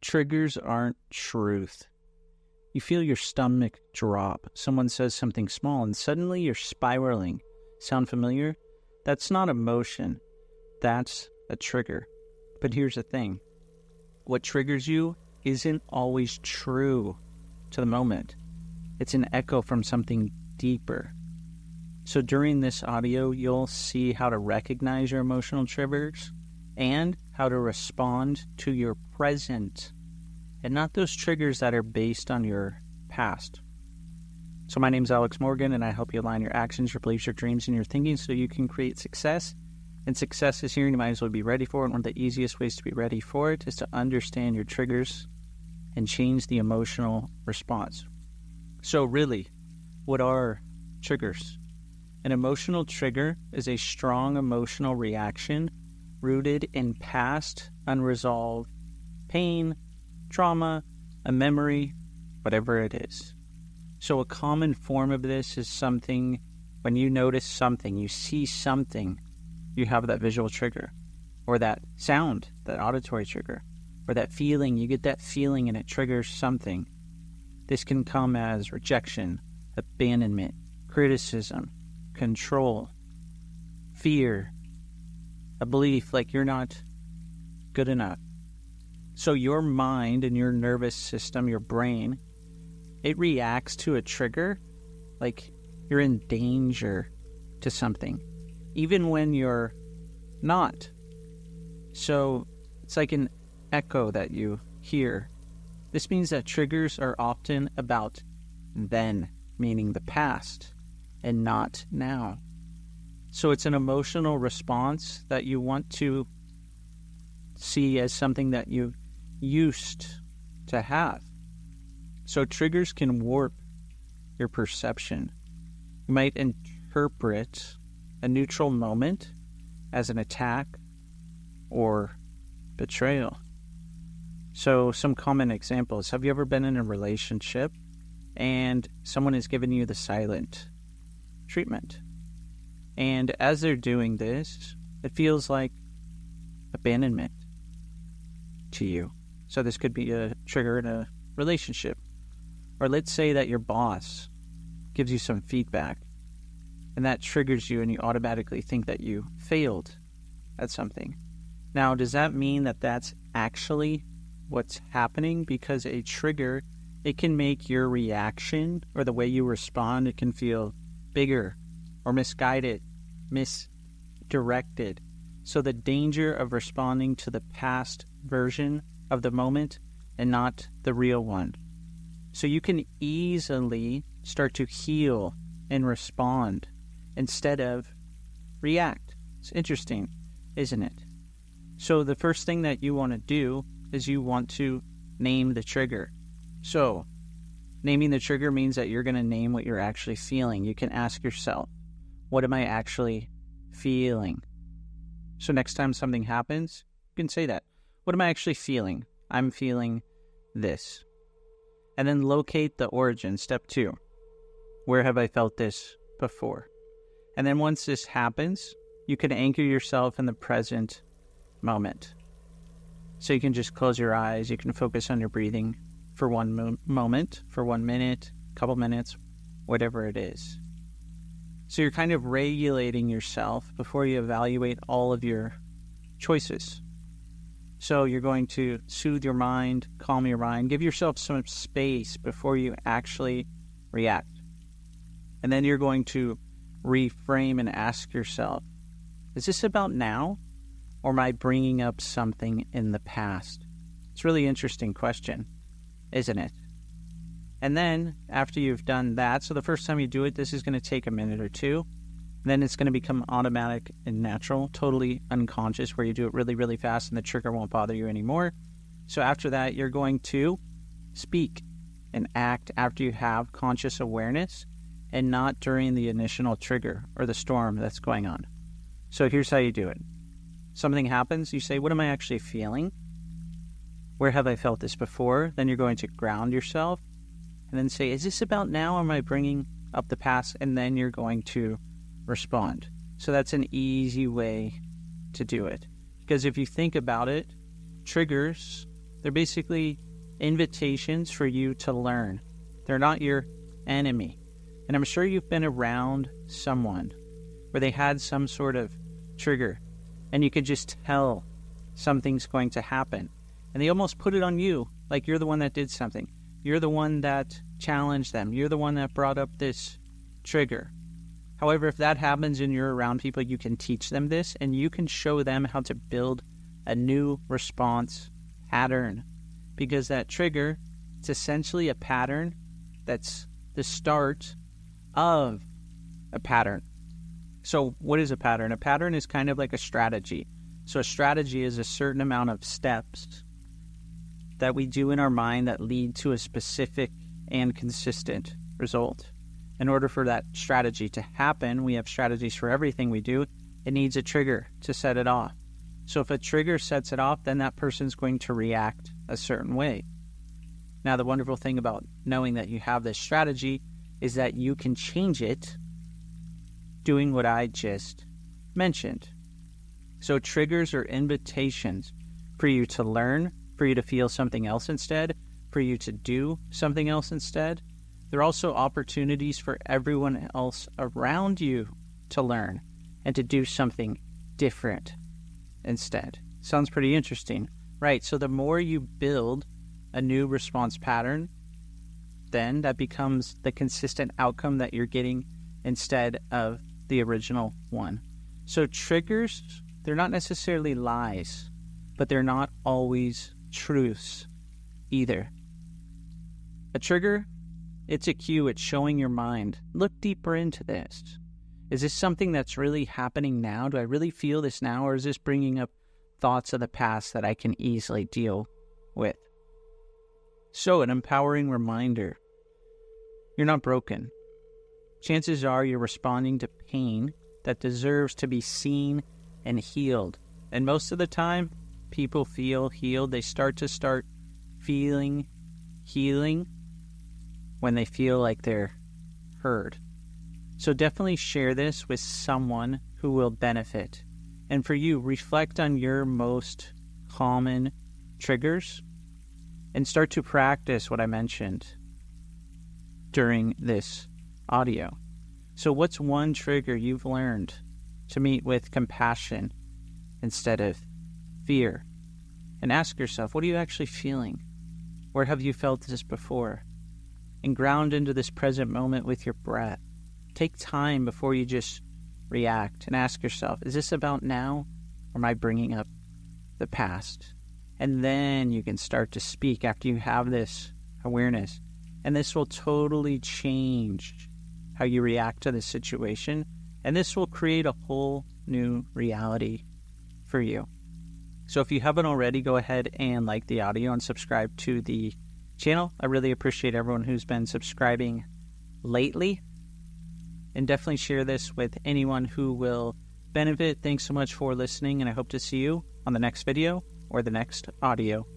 Triggers aren't truth. You feel your stomach drop. Someone says something small and suddenly you're spiraling. Sound familiar? That's not emotion. That's a trigger. But here's the thing. What triggers you isn't always true to the moment. It's an echo from something deeper. So during this audio, you'll see how to recognize your emotional triggers and how to respond to your present and not those triggers that are based on your past. So my name's Alex Morgan, and I help you align your actions, your beliefs, your dreams, and your thinking so you can create success. And success is here, and you might as well be ready for it. And one of the easiest ways to be ready for it is to understand your triggers and change the emotional response. So really, what are triggers? An emotional trigger is a strong emotional reaction rooted in past unresolved pain, trauma, a memory, whatever it is. So a common form of this is something, when you notice something, you see something, you have that visual trigger, or that sound, that auditory trigger, or that feeling, you get that feeling and it triggers something. This can come as rejection, abandonment, criticism, control, fear, a belief like you're not good enough. So your mind and your nervous system, your brain, it reacts to a trigger like you're in danger to something, even when you're not. So it's like an echo that you hear. This means that triggers are often about then, meaning the past, and not now. So it's an emotional response that you want to see as something that you used to have. So triggers can warp your perception. You might interpret a neutral moment as an attack or betrayal. So some common examples. Have you ever been in a relationship and someone has given you the silent treatment? And as they're doing this, it feels like abandonment to you. So this could be a trigger in a relationship. Or let's say that your boss gives you some feedback and that triggers you and you automatically think that you failed at something. Now, does that mean that that's actually what's happening? Because a trigger, it can make your reaction or the way you respond, it can feel bigger or misguided, misdirected. So the danger of responding to the past version of the moment and not the real one. So you can easily start to heal and respond instead of react. It's interesting, isn't it? So the first thing that you want to do is you want to name the trigger. So naming the trigger means that you're going to name what you're actually feeling. You can ask yourself, what am I actually feeling? So next time something happens, you can say that. What am I actually feeling? I'm feeling this. And then locate the origin. Step 2. Where have I felt this before? And then once this happens, you can anchor yourself in the present moment. So you can just close your eyes. You can focus on your breathing for one moment, for 1 minute, couple minutes, whatever it is. So you're kind of regulating yourself before you evaluate all of your choices. So you're going to soothe your mind, calm your mind, give yourself some space before you actually react. And then you're going to reframe and ask yourself, is this about now, or am I bringing up something in the past? It's a really interesting question, isn't it? And then after you've done that, so the first time you do it, this is going to take a minute or two. Then it's going to become automatic and natural, totally unconscious, where you do it really, really fast and the trigger won't bother you anymore. So after that, you're going to speak and act after you have conscious awareness and not during the initial trigger or the storm that's going on. So here's how you do it. Something happens, you say, what am I actually feeling? Where have I felt this before? Then you're going to ground yourself and then say, is this about now or am I bringing up the past? And then you're going to respond. So that's an easy way to do it. Because if you think about it, triggers, They're basically invitations for you to learn. They're not your enemy. And I'm sure you've been around someone where they had some sort of trigger and you could just tell something's going to happen. And they almost put it on you, like you're the one that did something. You're the one that challenged them. You're the one that brought up this trigger. However, if that happens and you're around people, you can teach them this and you can show them how to build a new response pattern. Because that trigger, it's essentially a pattern that's the start of a pattern. So what is a pattern? A pattern is kind of like a strategy. So a strategy is a certain amount of steps that we do in our mind that lead to a specific and consistent result. In order for that strategy to happen, we have strategies for everything we do. It needs a trigger to set it off. So if a trigger sets it off, then that person's going to react a certain way. Now, the wonderful thing about knowing that you have this strategy is that you can change it doing what I just mentioned. So triggers are invitations for you to learn, for you to feel something else instead, for you to do something else instead. They're also opportunities for everyone else around you to learn and to do something different instead. Sounds pretty interesting, right? So the more you build a new response pattern, then that becomes the consistent outcome that you're getting instead of the original one. So triggers, they're not necessarily lies, but they're not always truths either. A trigger, it's a cue. It's showing your mind, look deeper into this. Is this something that's really happening now? Do I really feel this now? Or is this bringing up thoughts of the past that I can easily deal with? So an empowering reminder. You're not broken. Chances are you're responding to pain that deserves to be seen and healed. And most of the time, people feel healed. They start feeling healing when they feel like they're heard. So definitely share this with someone who will benefit. And for you, reflect on your most common triggers and start to practice what I mentioned during this audio. So what's one trigger you've learned to meet with compassion instead of fear? And ask yourself, what are you actually feeling? Where have you felt this before? And ground into this present moment with your breath. Take time before you just react and ask yourself, is this about now or am I bringing up the past? And then you can start to speak after you have this awareness. And this will totally change how you react to the situation. And this will create a whole new reality for you. So if you haven't already, go ahead and like the audio and subscribe to the channel. I really appreciate everyone who's been subscribing lately. And definitely share this with anyone who will benefit. Thanks so much for listening, and I hope to see you on the next video or the next audio.